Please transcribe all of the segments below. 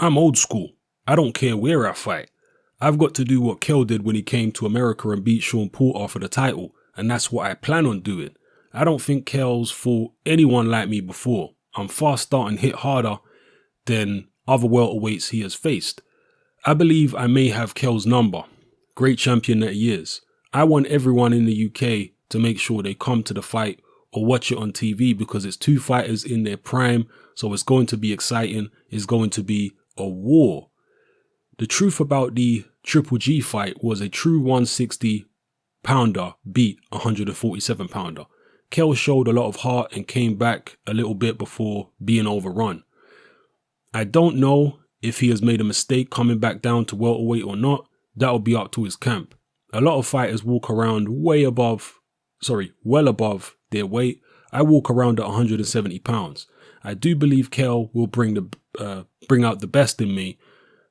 I'm old school. I don't care where I fight. I've got to do what Kell did when he came to America and beat Sean Porter for the title, and that's what I plan on doing. I don't think Kell's fought anyone like me before. I'm faster and hit harder than other welterweights he has faced. I believe I may have Kell's number. Great champion that he is. I want everyone in the UK to make sure they come to the fight or watch it on TV because it's two fighters in their prime, so it's going to be exciting. It's going to be a war. The truth about the Triple G fight was a true 160 pounder beat 147 pounder. Kell showed a lot of heart and came back a little bit before being overrun. I don't know if he has made a mistake coming back down to welterweight or not. That'll be up to his camp. A lot of fighters walk around well above their weight. I walk around at 170 pounds. I do believe Kell will bring out the best in me.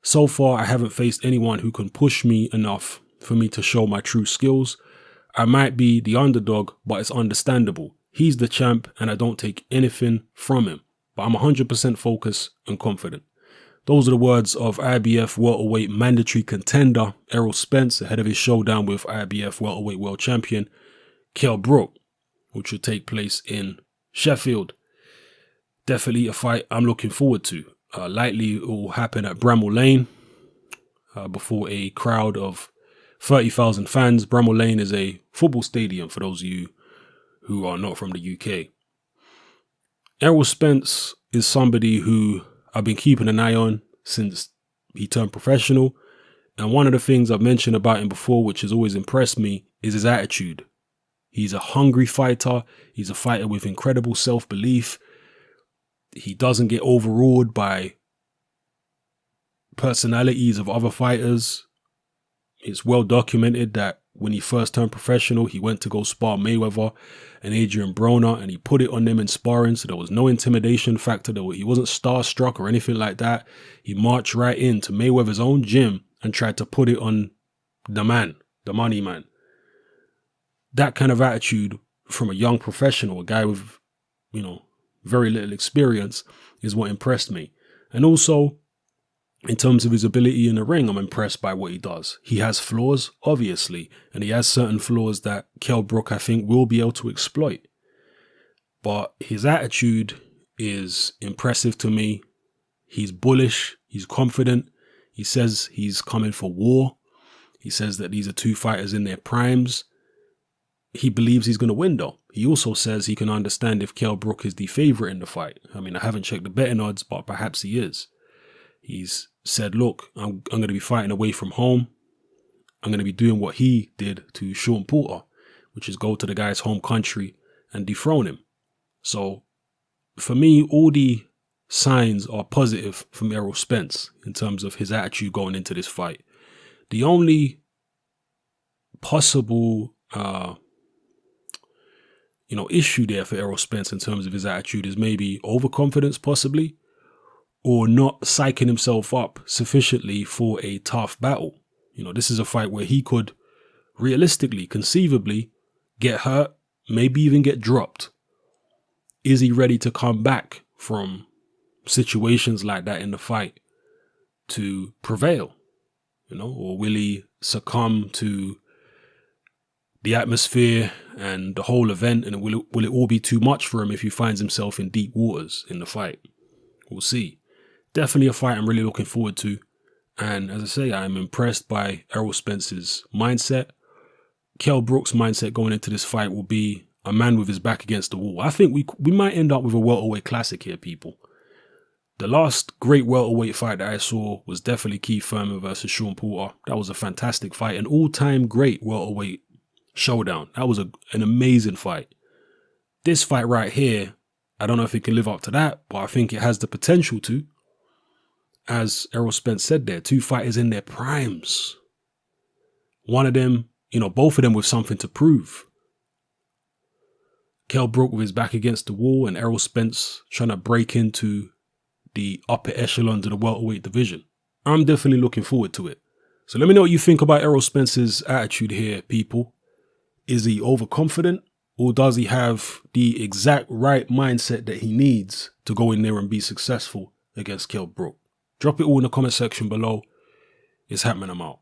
So far, I haven't faced anyone who can push me enough for me to show my true skills. I might be the underdog, but it's understandable. He's the champ and I don't take anything from him. But I'm 100% focused and confident. Those are the words of IBF welterweight mandatory contender Errol Spence ahead of his showdown with IBF welterweight world champion Kell Brook, which will take place in Sheffield. Definitely a fight I'm looking forward to. Likely it will happen at Bramall Lane before a crowd of 30,000 fans. Bramall Lane is a football stadium for those of you who are not from the UK. Errol Spence is somebody who I've been keeping an eye on since he turned professional. And one of the things I've mentioned about him before, which has always impressed me, is his attitude. He's a hungry fighter. He's a fighter with incredible self-belief. He doesn't get overawed by personalities of other fighters. It's well documented that when he first turned professional, he went to go spar Mayweather and Adrian Broner, and he put it on them in sparring, so there was no intimidation factor. He wasn't starstruck or anything like that. He marched right into Mayweather's own gym and tried to put it on the man, the money man. That kind of attitude from a young professional, a guy with, very little experience, is what impressed me. And also, in terms of his ability in the ring, I'm impressed by what he does. He has flaws, obviously, and he has certain flaws that Kell Brook, I think, will be able to exploit. But his attitude is impressive to me. He's bullish. He's confident. He says he's coming for war. He says that these are two fighters in their primes. He believes he's going to win, though. He also says he can understand if Kell Brook is the favorite in the fight. I mean, I haven't checked the betting odds, but perhaps he is. He's said, look, I'm going to be fighting away from home. I'm going to be doing what he did to Sean Porter, which is go to the guy's home country and dethrone him. So for me, all the signs are positive from Errol Spence in terms of his attitude going into this fight. The only possible issue there for Errol Spence in terms of his attitude is maybe overconfidence, possibly, or not psyching himself up sufficiently for a tough battle. This is a fight where he could realistically, conceivably, get hurt, maybe even get dropped. Is he ready to come back from situations like that in the fight to prevail? Or will he succumb to the atmosphere and the whole event, and will it all be too much for him if he finds himself in deep waters in the fight? We'll see. Definitely a fight I'm really looking forward to. And as I say, I'm impressed by Errol Spence's mindset. Kell Brook's mindset going into this fight will be a man with his back against the wall. I think we might end up with a welterweight classic here, people. The last great welterweight fight that I saw was definitely Keith Thurman versus Sean Porter. That was a fantastic fight, an all-time great welterweight showdown. That was an amazing fight. This fight right here, I don't know if it can live up to that, but I think it has the potential to. As Errol Spence said there, two fighters in their primes. One of them, both of them with something to prove. Kell Brook with his back against the wall and Errol Spence trying to break into the upper echelons of the welterweight division. I'm definitely looking forward to it. So let me know what you think about Errol Spence's attitude here, people. Is he overconfident, or does he have the exact right mindset that he needs to go in there and be successful against Kell Brook? Drop it all in the comment section below. It's happening. I'm out.